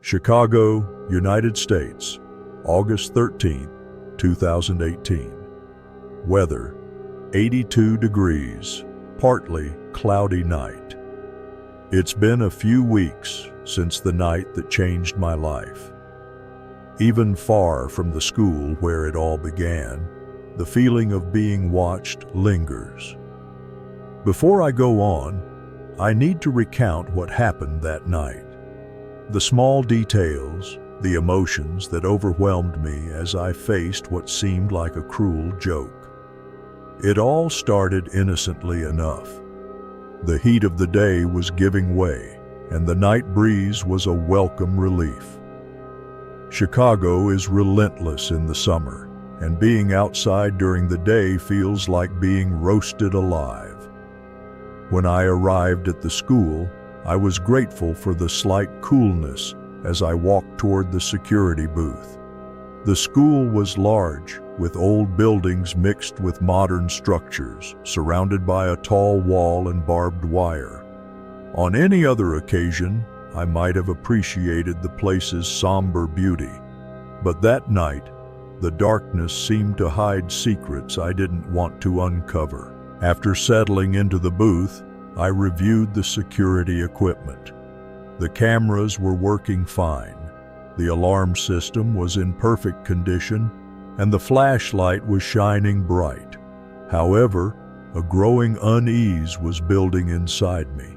Chicago, United States, August 13, 2018. Weather, 82 degrees, partly cloudy night. It's been a few weeks since the night that changed my life. Even far from the school where it all began, the feeling of being watched lingers. Before I go on, I need to recount what happened that night. The small details, the emotions that overwhelmed me as I faced what seemed like a cruel joke. It all started innocently enough. The heat of the day was giving way, and the night breeze was a welcome relief. Chicago is relentless in the summer, and being outside during the day feels like being roasted alive. When I arrived at the school, I was grateful for the slight coolness as I walked toward the security booth. The school was large, with old buildings mixed with modern structures, surrounded by a tall wall and barbed wire. On any other occasion, I might have appreciated the place's somber beauty, but that night, the darkness seemed to hide secrets I didn't want to uncover. After settling into the booth, I reviewed the security equipment. The cameras were working fine, the alarm system was in perfect condition, and the flashlight was shining bright. However, a growing unease was building inside me.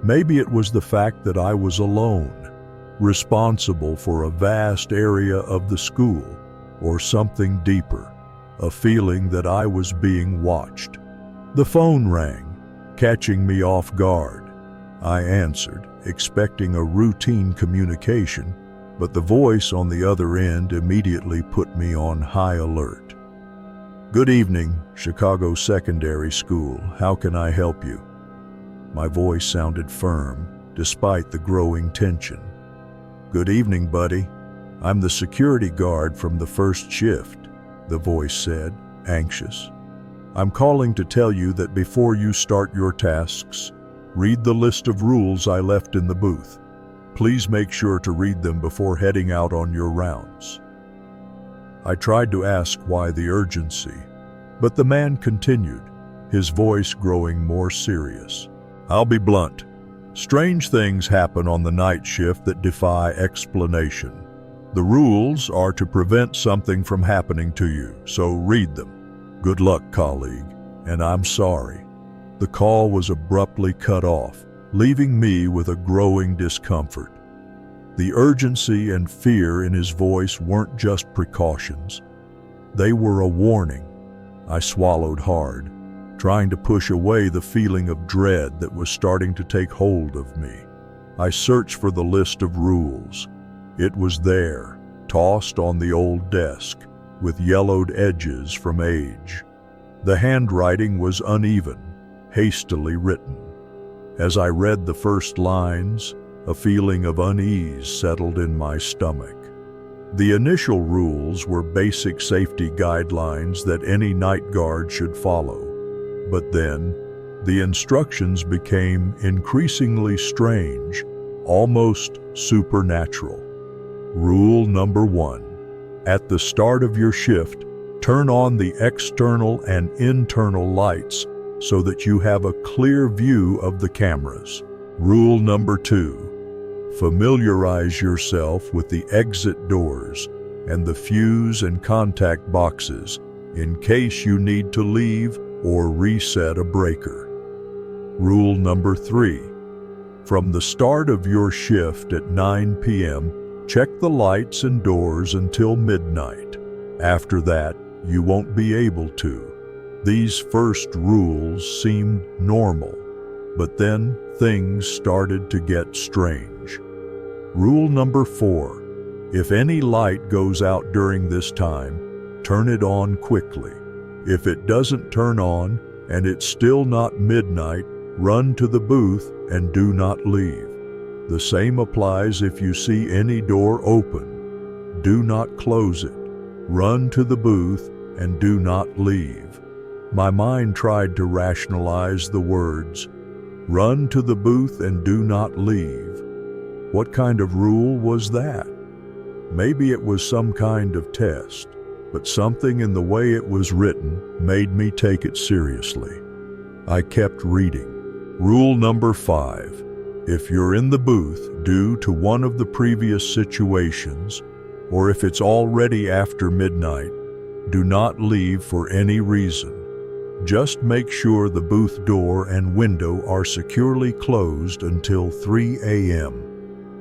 Maybe it was the fact that I was alone, responsible for a vast area of the school, or something deeper, a feeling that I was being watched. The phone rang, catching me off guard. I answered, expecting a routine communication, but the voice on the other end immediately put me on high alert. "Good evening, Chicago Secondary School. How can I help you?" My voice sounded firm, despite the growing tension. "Good evening, buddy. I'm the security guard from the first shift," the voice said, anxious. "I'm calling to tell you that before you start your tasks, read the list of rules I left in the booth. Please make sure to read them before heading out on your rounds." I tried to ask why the urgency, but the man continued, his voice growing more serious. "I'll be blunt. Strange things happen on the night shift that defy explanation. The rules are to prevent something from happening to you, so read them. Good luck, colleague, and I'm sorry." The call was abruptly cut off, leaving me with a growing discomfort. The urgency and fear in his voice weren't just precautions. They were a warning. I swallowed hard, trying to push away the feeling of dread that was starting to take hold of me. I searched for the list of rules. It was there, tossed on the old desk, with yellowed edges from age. The handwriting was uneven, hastily written. As I read the first lines, a feeling of unease settled in my stomach. The initial rules were basic safety guidelines that any night guard should follow. But then, the instructions became increasingly strange, almost supernatural. Rule number 1. At the start of your shift, turn on the external and internal lights so that you have a clear view of the cameras. Rule number 2. Familiarize yourself with the exit doors and the fuse and contact boxes in case you need to leave or reset a breaker. Rule number 3. From the start of your shift at 9 p.m., check the lights and doors until midnight. After that, you won't be able to. These first rules seemed normal, but then things started to get strange. Rule number 4. If any light goes out during this time, turn it on quickly. If it doesn't turn on and it's still not midnight, run to the booth and do not leave. The same applies if you see any door open. Do not close it. Run to the booth and do not leave. My mind tried to rationalize the words, "Run to the booth and do not leave," What kind of rule was that? Maybe it was some kind of test, but something in the way it was written made me take it seriously. I kept reading. Rule number 5. If you're in the booth due to one of the previous situations, or if it's already after midnight, do not leave for any reason. Just make sure the booth door and window are securely closed until 3 a.m.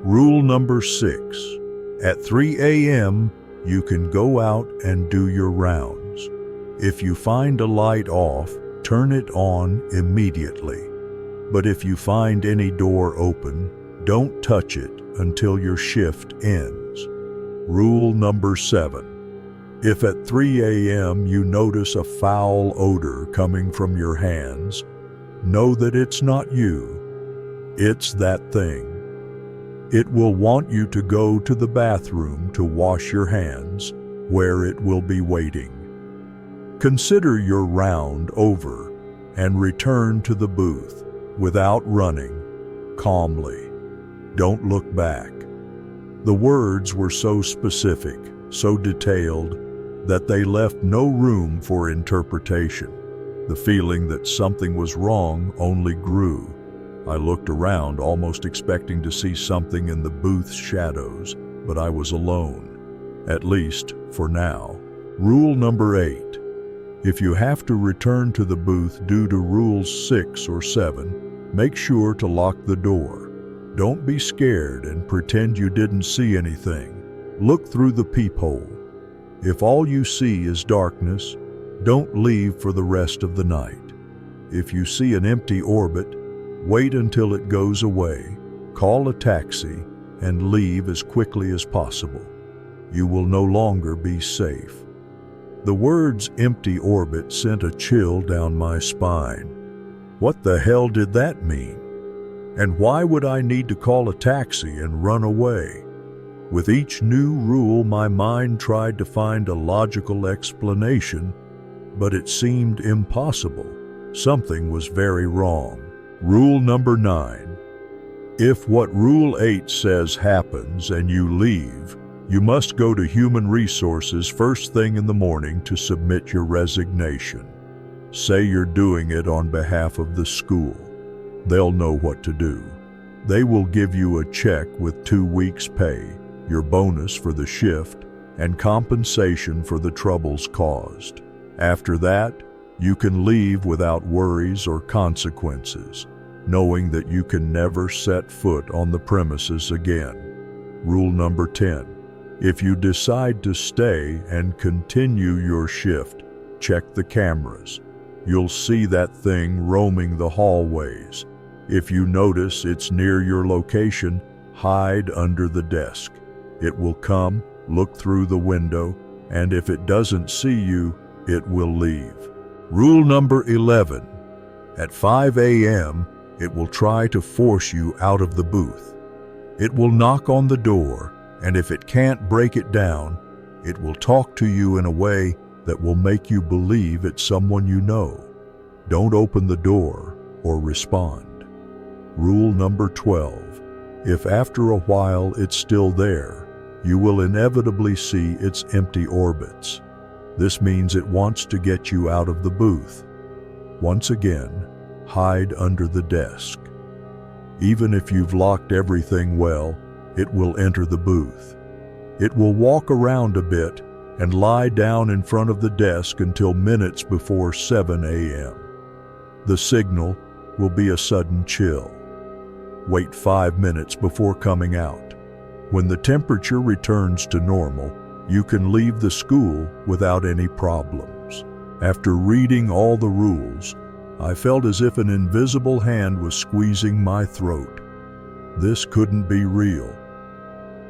Rule number 6. At 3 a.m., you can go out and do your rounds. If you find a light off, turn it on immediately. But if you find any door open, don't touch it until your shift ends. Rule number 7. If at 3 a.m. you notice a foul odor coming from your hands, know that it's not you. It's that thing. It will want you to go to the bathroom to wash your hands, where it will be waiting. Consider your round over and return to the booth without running, calmly. Don't look back. The words were so specific, so detailed, that they left no room for interpretation. The feeling that something was wrong only grew. I looked around, almost expecting to see something in the booth's shadows, but I was alone, at least for now. Rule number 8. If you have to return to the booth due to rules 6 or 7, make sure to lock the door. Don't be scared and pretend you didn't see anything. Look through the peephole. If all you see is darkness, don't leave for the rest of the night. If you see an empty orbit, wait until it goes away, call a taxi, and leave as quickly as possible. You will no longer be safe. The words empty orbit sent a chill down my spine. What the hell did that mean? And why would I need to call a taxi and run away? With each new rule, my mind tried to find a logical explanation, but it seemed impossible. Something was very wrong. Rule number 9. If what Rule 8 says happens and you leave, you must go to Human Resources first thing in the morning to submit your resignation. Say you're doing it on behalf of the school. They'll know what to do. They will give you a check with 2 weeks' pay, your bonus for the shift, and compensation for the troubles caused. After that, you can leave without worries or consequences, knowing that you can never set foot on the premises again. Rule number 10. If you decide to stay and continue your shift, check the cameras. You'll see that thing roaming the hallways. If you notice it's near your location, hide under the desk. It will come, look through the window, and if it doesn't see you, it will leave. Rule number 11. At 5 a.m., it will try to force you out of the booth. It will knock on the door, and if it can't break it down, it will talk to you in a way that will make you believe it's someone you know. Don't open the door or respond. Rule number 12. If after a while it's still there, you will inevitably see its empty orbits. This means it wants to get you out of the booth. Once again, hide under the desk. Even if you've locked everything well, it will enter the booth. It will walk around a bit and lie down in front of the desk until minutes before 7 a.m. The signal will be a sudden chill. Wait 5 minutes before coming out. When the temperature returns to normal, you can leave the school without any problems. After reading all the rules, I felt as if an invisible hand was squeezing my throat. This couldn't be real.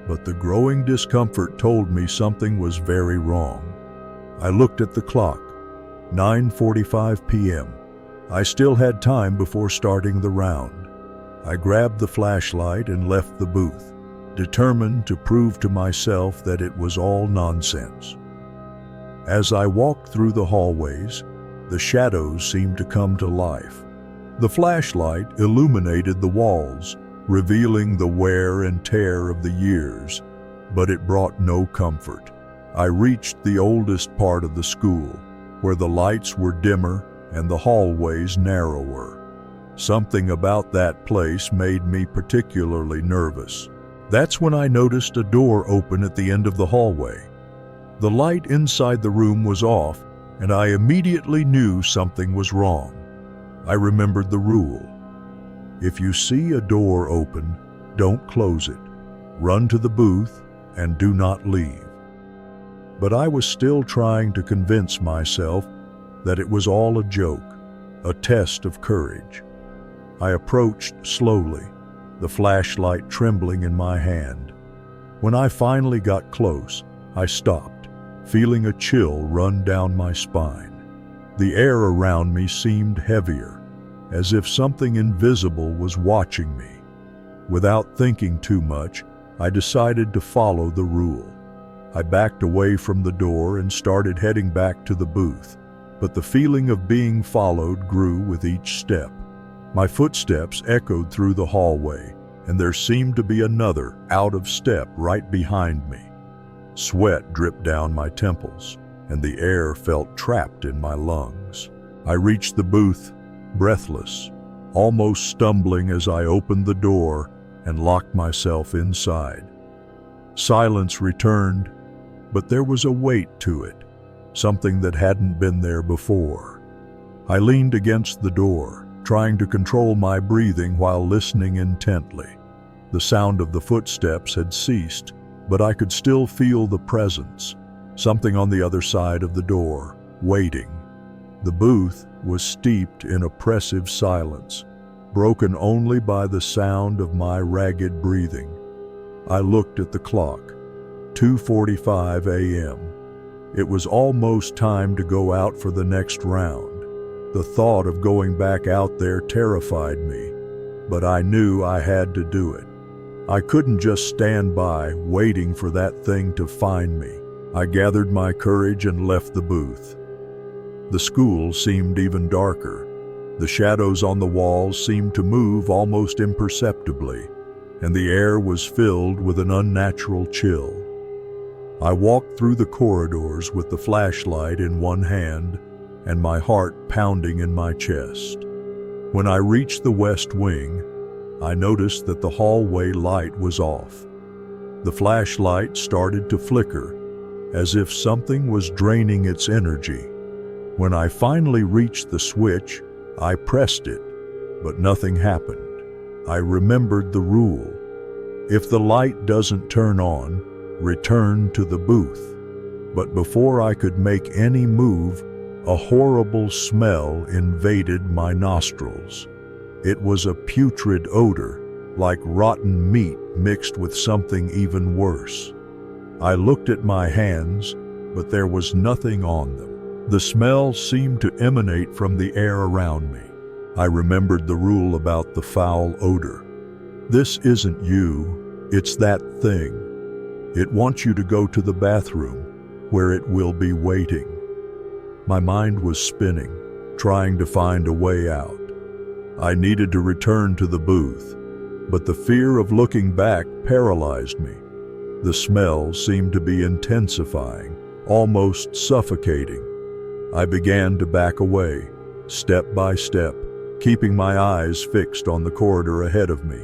But the growing discomfort told me something was very wrong. I looked at the clock. 9:45 p.m. I still had time before starting the round. I grabbed the flashlight and left the booth, determined to prove to myself that it was all nonsense. As I walked through the hallways, the shadows seemed to come to life. The flashlight illuminated the walls, revealing the wear and tear of the years, but it brought no comfort. I reached the oldest part of the school, where the lights were dimmer and the hallways narrower. Something about that place made me particularly nervous. That's when I noticed a door open at the end of the hallway. The light inside the room was off, and I immediately knew something was wrong. I remembered the rule. If you see a door open, don't close it. Run to the booth and do not leave. But I was still trying to convince myself that it was all a joke, a test of courage. I approached slowly, the flashlight trembling in my hand. When I finally got close, I stopped, feeling a chill run down my spine. The air around me seemed heavier, as if something invisible was watching me. Without thinking too much, I decided to follow the rule. I backed away from the door and started heading back to the booth, but the feeling of being followed grew with each step. My footsteps echoed through the hallway, and there seemed to be another out of step right behind me. Sweat dripped down my temples, and the air felt trapped in my lungs. I reached the booth, breathless, almost stumbling as I opened the door and locked myself inside. Silence returned, but there was a weight to it, something that hadn't been there before. I leaned against the door, trying to control my breathing while listening intently. The sound of the footsteps had ceased, but I could still feel the presence, something on the other side of the door, waiting. The booth was steeped in oppressive silence, broken only by the sound of my ragged breathing. I looked at the clock, 2:45 a.m. It was almost time to go out for the next round. The thought of going back out there terrified me, but I knew I had to do it. I couldn't just stand by waiting for that thing to find me. I gathered my courage and left the booth. The school seemed even darker. The shadows on the walls seemed to move almost imperceptibly, and the air was filled with an unnatural chill. I walked through the corridors with the flashlight in one hand and my heart pounding in my chest. When I reached the west wing, I noticed that the hallway light was off. The flashlight started to flicker, as if something was draining its energy. When I finally reached the switch, I pressed it, but nothing happened. I remembered the rule. If the light doesn't turn on, return to the booth. But before I could make any move, a horrible smell invaded my nostrils. It was a putrid odor, like rotten meat mixed with something even worse. I looked at my hands, but there was nothing on them. The smell seemed to emanate from the air around me. I remembered the rule about the foul odor. This isn't you, it's that thing. It wants you to go to the bathroom, where it will be waiting. My mind was spinning, trying to find a way out. I needed to return to the booth, but the fear of looking back paralyzed me. The smell seemed to be intensifying, almost suffocating. I began to back away, step by step, keeping my eyes fixed on the corridor ahead of me.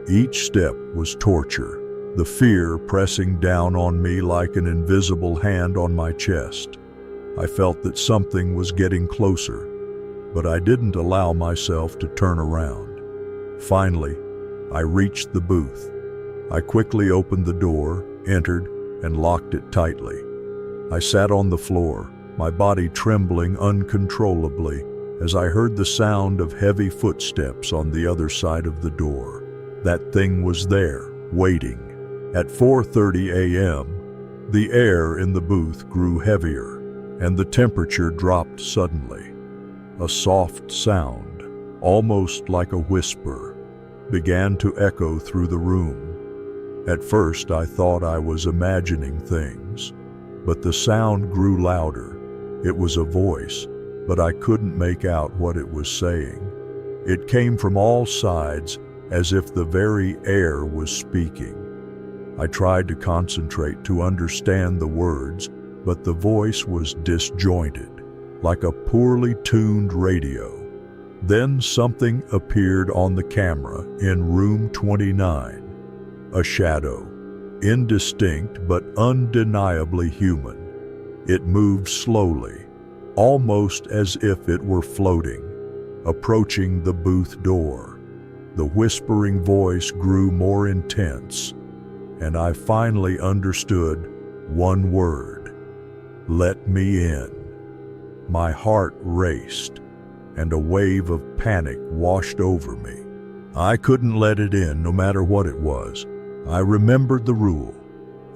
Each step was torture, the fear pressing down on me like an invisible hand on my chest. I felt that something was getting closer, but I didn't allow myself to turn around. Finally, I reached the booth. I quickly opened the door, entered, and locked it tightly. I sat on the floor, my body trembling uncontrollably as I heard the sound of heavy footsteps on the other side of the door. That thing was there, waiting. At 4:30 a.m., the air in the booth grew heavier, and the temperature dropped suddenly. A soft sound, almost like a whisper, began to echo through the room. At first I thought I was imagining things, but the sound grew louder. It was a voice, but I couldn't make out what it was saying. It came from all sides, as if the very air was speaking. I tried to concentrate to understand the words, but the voice was disjointed, like a poorly tuned radio. Then something appeared on the camera in room 29. A shadow, indistinct but undeniably human. It moved slowly, almost as if it were floating, approaching the booth door. The whispering voice grew more intense, and I finally understood one word: "Let me in." My heart raced, and a wave of panic washed over me. I couldn't let it in, no matter what it was. I remembered the rule.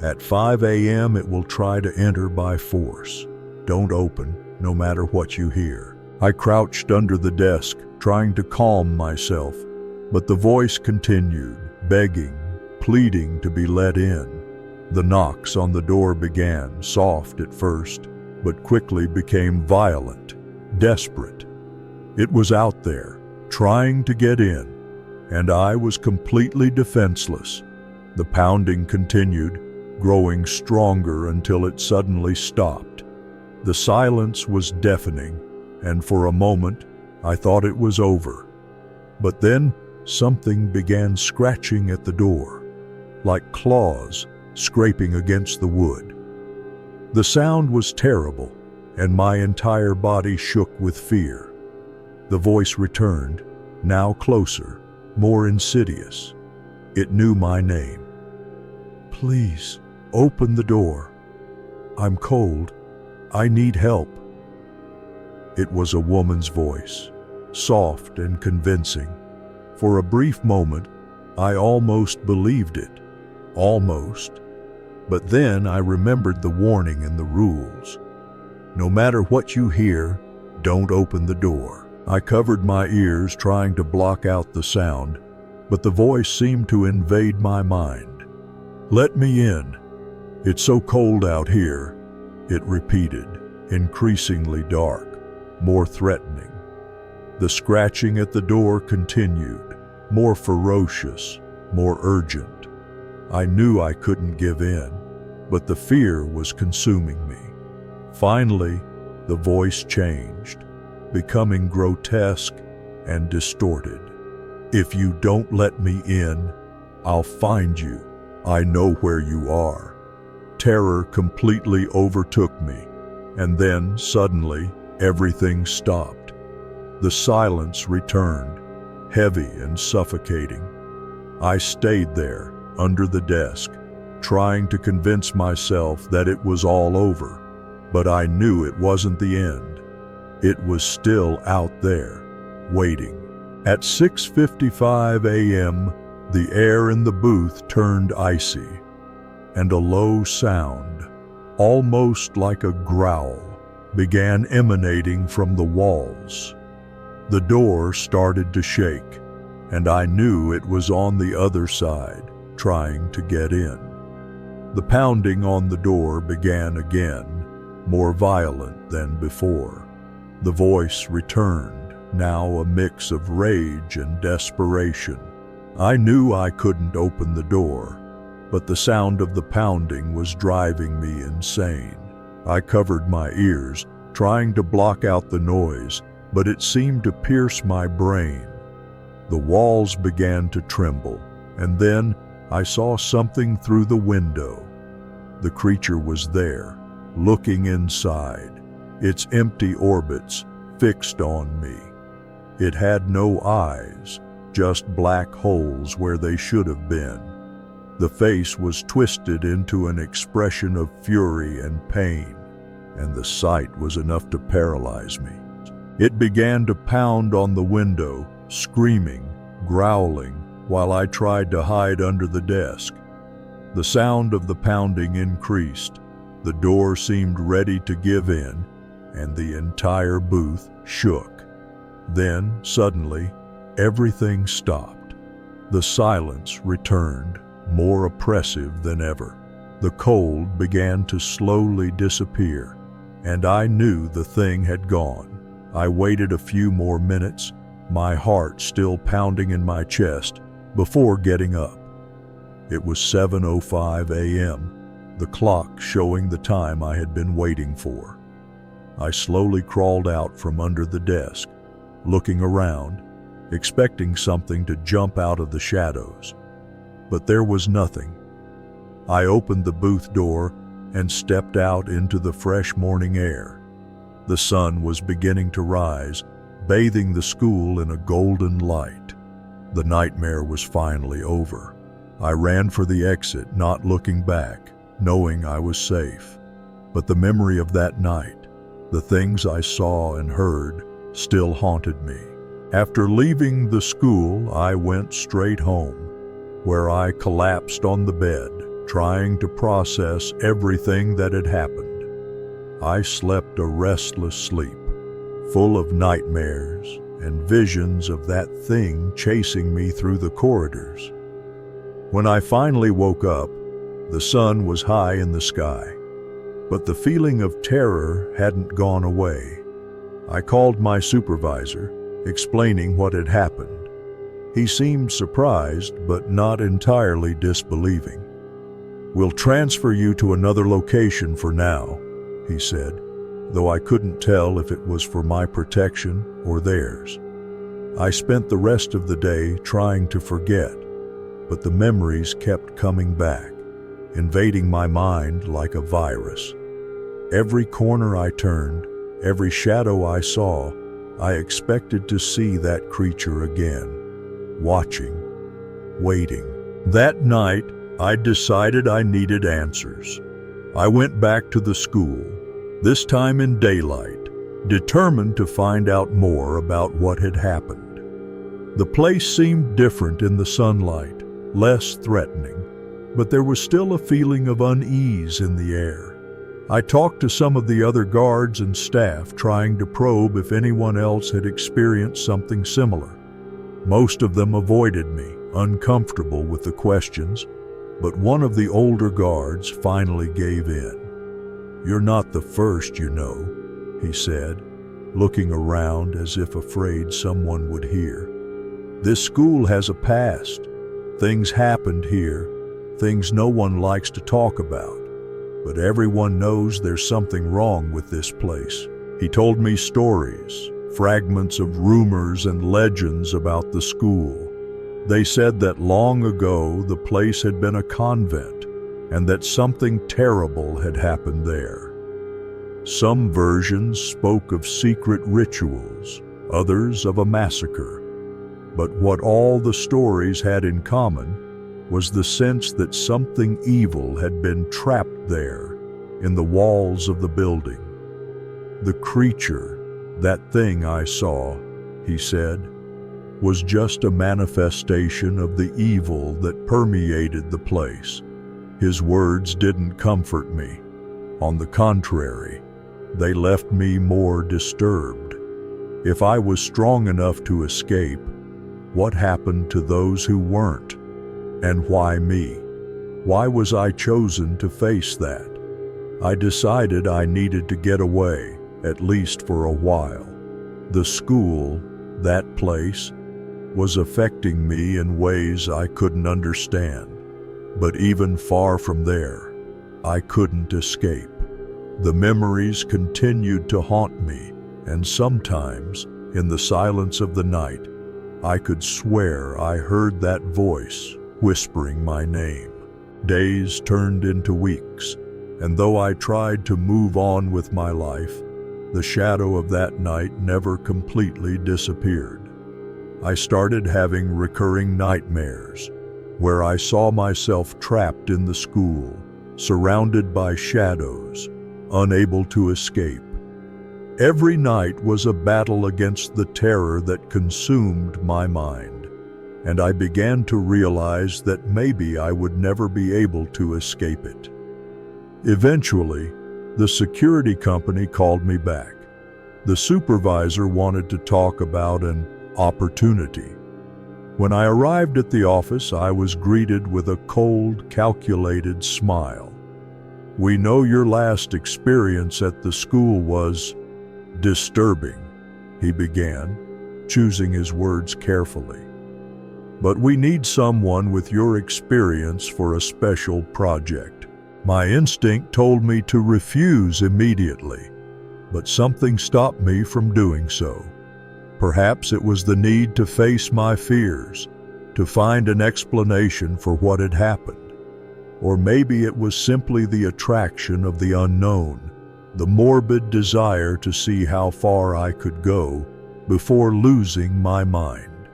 At 5 a.m. it will try to enter by force. Don't open, no matter what you hear. I crouched under the desk, trying to calm myself, but the voice continued, begging, pleading to be let in. The knocks on the door began, soft at first, but quickly became violent, desperate. It was out there, trying to get in, and I was completely defenseless. The pounding continued, growing stronger until it suddenly stopped. The silence was deafening, and for a moment I thought it was over. But then something began scratching at the door, like claws scraping against the wood. The sound was terrible, and my entire body shook with fear. The voice returned, now closer, more insidious. It knew my name. "Please, open the door. I'm cold. I need help." It was a woman's voice, soft and convincing. For a brief moment, I almost believed it. Almost. But then I remembered the warning in the rules. No matter what you hear, don't open the door. I covered my ears, trying to block out the sound, but the voice seemed to invade my mind. "Let me in. It's so cold out here," it repeated, increasingly dark, more threatening. The scratching at the door continued, more ferocious, more urgent. I knew I couldn't give in, but the fear was consuming me. Finally, the voice changed, becoming grotesque and distorted. "If you don't let me in, I'll find you. I know where you are." Terror completely overtook me, and then, suddenly, everything stopped. The silence returned, heavy and suffocating. I stayed there, under the desk, trying to convince myself that it was all over, but I knew it wasn't the end. It was still out there, waiting. At 6:55 a.m., the air in the booth turned icy, and a low sound, almost like a growl, began emanating from the walls. The door started to shake, and I knew it was on the other side, trying to get in. The pounding on the door began again, more violent than before. The voice returned, now a mix of rage and desperation. I knew I couldn't open the door, but the sound of the pounding was driving me insane. I covered my ears, trying to block out the noise, but it seemed to pierce my brain. The walls began to tremble, and then I saw something through the window. The creature was there, looking inside, its empty orbits fixed on me. It had no eyes, just black holes where they should have been. The face was twisted into an expression of fury and pain, and the sight was enough to paralyze me. It began to pound on the window, screaming, growling, while I tried to hide under the desk. The sound of the pounding increased. The door seemed ready to give in, and the entire booth shook. Then, suddenly, everything stopped. The silence returned, more oppressive than ever. The cold began to slowly disappear, and I knew the thing had gone. I waited a few more minutes, my heart still pounding in my chest, before getting up. It was 7:05 a.m., the clock showing the time I had been waiting for. I slowly crawled out from under the desk, looking around, expecting something to jump out of the shadows. But there was nothing. I opened the booth door and stepped out into the fresh morning air. The sun was beginning to rise, bathing the school in a golden light. The nightmare was finally over. I ran for the exit, not looking back, knowing I was safe. But the memory of that night, the things I saw and heard, still haunted me. After leaving the school, I went straight home, where I collapsed on the bed, trying to process everything that had happened. I slept a restless sleep, full of nightmares and visions of that thing chasing me through the corridors. When I finally woke up, the sun was high in the sky, but the feeling of terror hadn't gone away. I called my supervisor, explaining what had happened. He seemed surprised, but not entirely disbelieving. "We'll transfer you to another location for now," he said, though I couldn't tell if it was for my protection or theirs. I spent the rest of the day trying to forget, but the memories kept coming back, invading my mind like a virus. Every corner I turned, every shadow I saw, I expected to see that creature again, watching, waiting. That night, I decided I needed answers. I went back to the school, this time in daylight, determined to find out more about what had happened. The place seemed different in the sunlight, less threatening, but there was still a feeling of unease in the air. I talked to some of the other guards and staff, trying to probe if anyone else had experienced something similar. Most of them avoided me, uncomfortable with the questions, but one of the older guards finally gave in. "You're not the first, you know," he said, looking around as if afraid someone would hear. "This school has a past. Things happened here, things no one likes to talk about, but everyone knows there's something wrong with this place." He told me stories, fragments of rumors and legends about the school. They said that long ago the place had been a convent and that something terrible had happened there. Some versions spoke of secret rituals, others of a massacre. But what all the stories had in common was the sense that something evil had been trapped there in the walls of the building. "The creature, that thing I saw," he said, "was just a manifestation of the evil that permeated the place." His words didn't comfort me. On the contrary, they left me more disturbed. If I was strong enough to escape, what happened to those who weren't? And why me? Why was I chosen to face that? I decided I needed to get away, at least for a while. The school, that place, was affecting me in ways I couldn't understand. But even far from there, I couldn't escape. The memories continued to haunt me, and sometimes, in the silence of the night, I could swear I heard that voice whispering my name. Days turned into weeks, and though I tried to move on with my life, the shadow of that night never completely disappeared. I started having recurring nightmares, where I saw myself trapped in the school, surrounded by shadows, unable to escape. Every night was a battle against the terror that consumed my mind, and I began to realize that maybe I would never be able to escape it. Eventually, the security company called me back. The supervisor wanted to talk about an opportunity. When I arrived at the office, I was greeted with a cold, calculated smile. "We know your last experience at the school was disturbing," he began, choosing his words carefully. but we need someone with your experience for a special project." My instinct told me to refuse immediately, but something stopped me from doing so. Perhaps it was the need to face my fears, to find an explanation for what had happened. Or maybe it was simply the attraction of the unknown, the morbid desire to see how far I could go before losing my mind.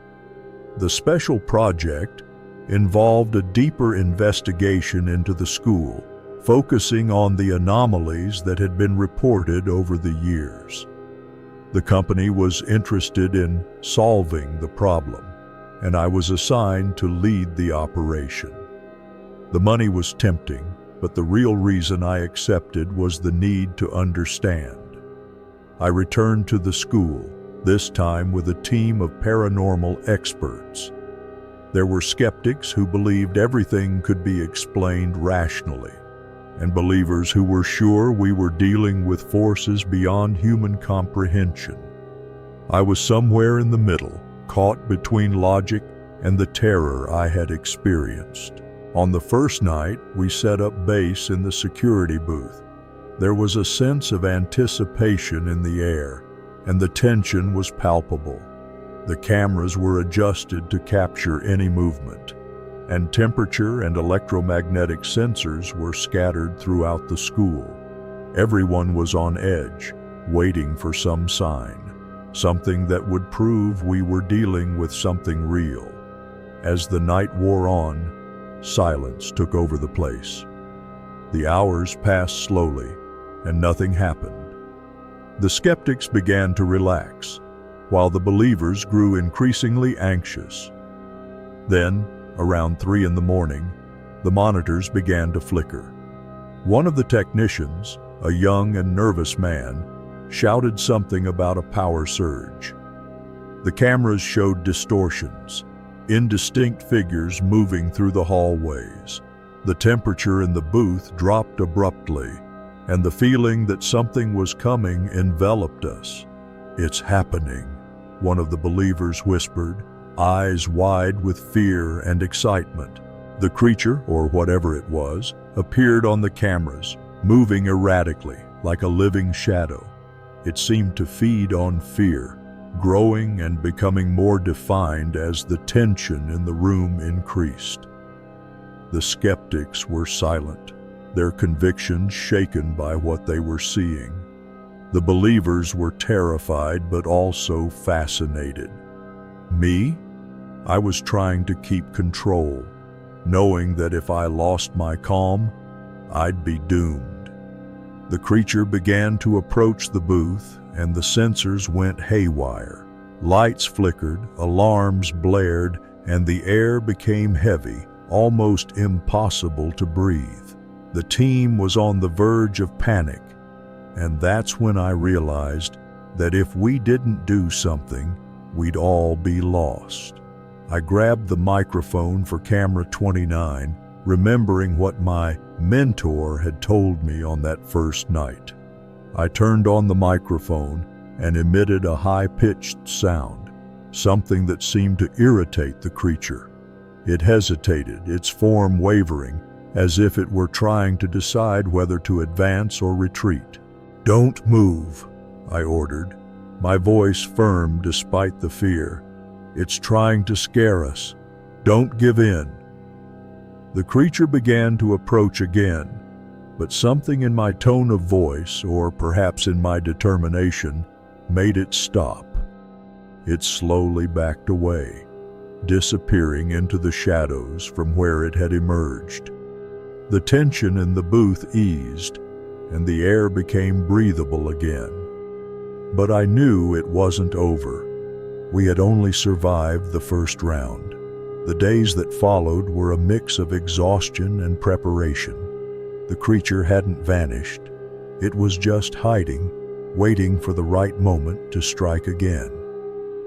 The special project involved a deeper investigation into the school, focusing on the anomalies that had been reported over the years. The company was interested in solving the problem, and I was assigned to lead the operation. The money was tempting, but the real reason I accepted was the need to understand. I returned to the school, this time with a team of paranormal experts. There were skeptics who believed everything could be explained rationally, and believers who were sure we were dealing with forces beyond human comprehension. I was somewhere in the middle, caught between logic and the terror I had experienced. On the first night, we set up base in the security booth. There was a sense of anticipation in the air, and the tension was palpable. The cameras were adjusted to capture any movement, and temperature and electromagnetic sensors were scattered throughout the school. Everyone was on edge, waiting for some sign, something that would prove we were dealing with something real. As the night wore on, silence took over the place. The hours passed slowly, and nothing happened. The skeptics began to relax, while the believers grew increasingly anxious. Then, around 3 in the morning, the monitors began to flicker. One of the technicians, a young and nervous man, shouted something about a power surge. The cameras showed distortions, indistinct figures moving through the hallways. The temperature in the booth dropped abruptly, and the feeling that something was coming enveloped us. "It's happening," one of the believers whispered, eyes wide with fear and excitement. The creature, or whatever it was, appeared on the cameras, moving erratically, like a living shadow. It seemed to feed on fear, growing and becoming more defined as the tension in the room increased. The skeptics were silent, their convictions shaken by what they were seeing. The believers were terrified but also fascinated. Me? I was trying to keep control, knowing that if I lost my calm, I'd be doomed. The creature began to approach the booth, and the sensors went haywire. Lights flickered, alarms blared, and the air became heavy, almost impossible to breathe. The team was on the verge of panic, and that's when I realized that if we didn't do something, we'd all be lost. I grabbed the microphone for camera 29, remembering what my mentor had told me on that first night. I turned on the microphone and emitted a high-pitched sound, something that seemed to irritate the creature. It hesitated, its form wavering, as if it were trying to decide whether to advance or retreat. "Don't move," I ordered, my voice firm despite the fear. "It's trying to scare us. Don't give in." The creature began to approach again, but something in my tone of voice, or perhaps in my determination, made it stop. It slowly backed away, disappearing into the shadows from where it had emerged. The tension in the booth eased, and the air became breathable again. But I knew it wasn't over. We had only survived the first round. The days that followed were a mix of exhaustion and preparation. The creature hadn't vanished. It was just hiding, waiting for the right moment to strike again.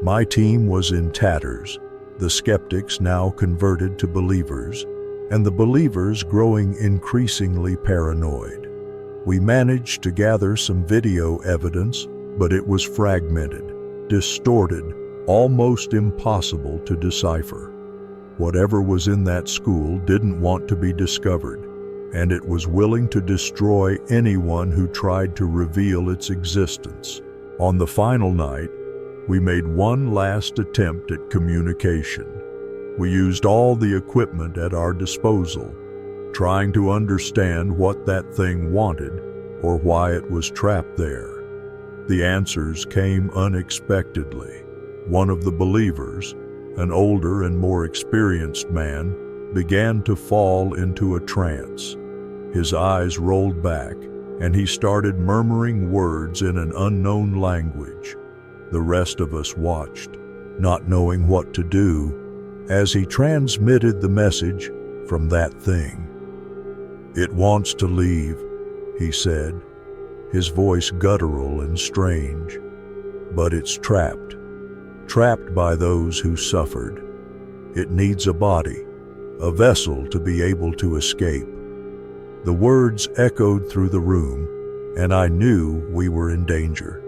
My team was in tatters, the skeptics now converted to believers, and the believers growing increasingly paranoid. We managed to gather some video evidence, but it was fragmented, distorted, almost impossible to decipher. Whatever was in that school didn't want to be discovered, and it was willing to destroy anyone who tried to reveal its existence. On the final night, we made one last attempt at communication. We used all the equipment at our disposal, trying to understand what that thing wanted or why it was trapped there. The answers came unexpectedly. One of the believers, an older and more experienced man, began to fall into a trance. His eyes rolled back, and he started murmuring words in an unknown language. The rest of us watched, not knowing what to do, as he transmitted the message from that thing. "It wants to leave," he said, his voice guttural and strange. "But it's trapped by those who suffered. It needs a body, a vessel to be able to escape." The words echoed through the room, and I knew we were in danger.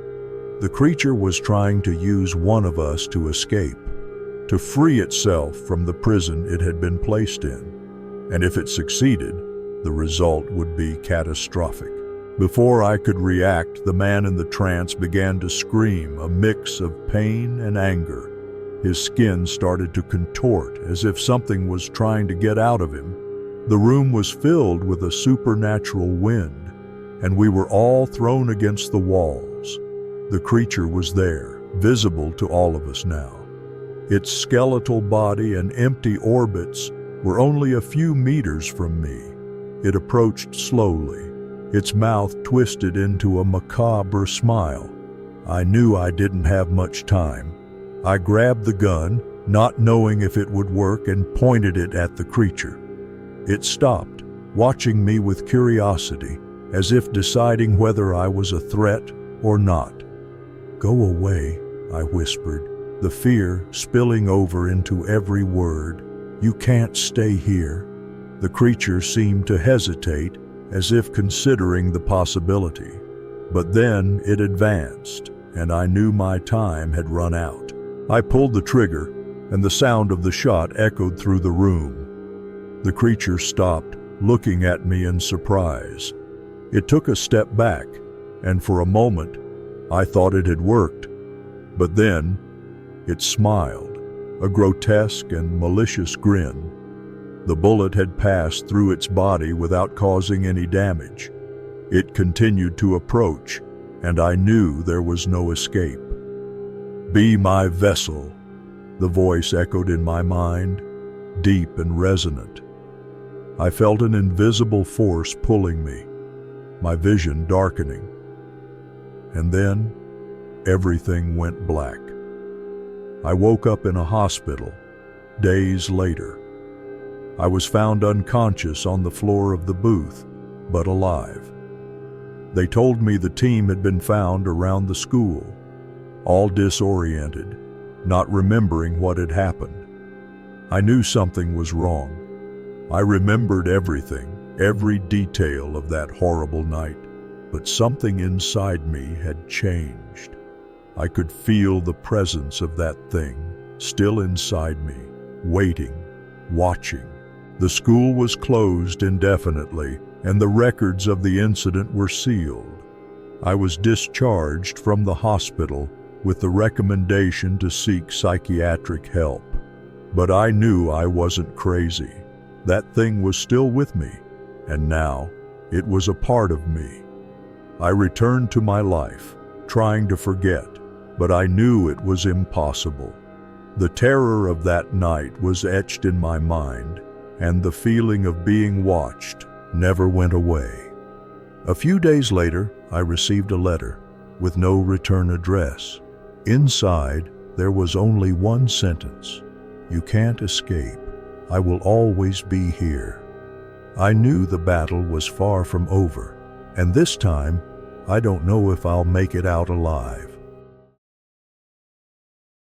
The creature was trying to use one of us to escape, to free itself from the prison it had been placed in. And if it succeeded, the result would be catastrophic. Before I could react, the man in the trance began to scream, a mix of pain and anger. His skin started to contort as if something was trying to get out of him. The room was filled with a supernatural wind, and we were all thrown against the walls. The creature was there, visible to all of us now. Its skeletal body and empty orbits were only a few meters from me. It approached slowly, its mouth twisted into a macabre smile. I knew I didn't have much time. I grabbed the gun, not knowing if it would work, and pointed it at the creature. It stopped, watching me with curiosity, as if deciding whether I was a threat or not. "Go away," I whispered, the fear spilling over into every word. "You can't stay here." The creature seemed to hesitate, as if considering the possibility. But then it advanced, and I knew my time had run out. I pulled the trigger, and the sound of the shot echoed through the room. The creature stopped, looking at me in surprise. It took a step back, and for a moment, I thought it had worked. But then, it smiled, a grotesque and malicious grin. The bullet had passed through its body without causing any damage. It continued to approach, and I knew there was no escape. "Be my vessel," the voice echoed in my mind, deep and resonant. I felt an invisible force pulling me, my vision darkening. And then, everything went black. I woke up in a hospital, days later. I was found unconscious on the floor of the booth, but alive. They told me the team had been found around the school, all disoriented, not remembering what had happened. I knew something was wrong. I remembered everything, every detail of that horrible night, but something inside me had changed. I could feel the presence of that thing, still inside me, waiting, watching. The school was closed indefinitely, and the records of the incident were sealed. I was discharged from the hospital with the recommendation to seek psychiatric help. But I knew I wasn't crazy. That thing was still with me, and now it was a part of me. I returned to my life, trying to forget, but I knew it was impossible. The terror of that night was etched in my mind, and the feeling of being watched never went away. A few days later, I received a letter with no return address. Inside, there was only one sentence: "You can't escape. I will always be here." I knew the battle was far from over, and this time, I don't know if I'll make it out alive.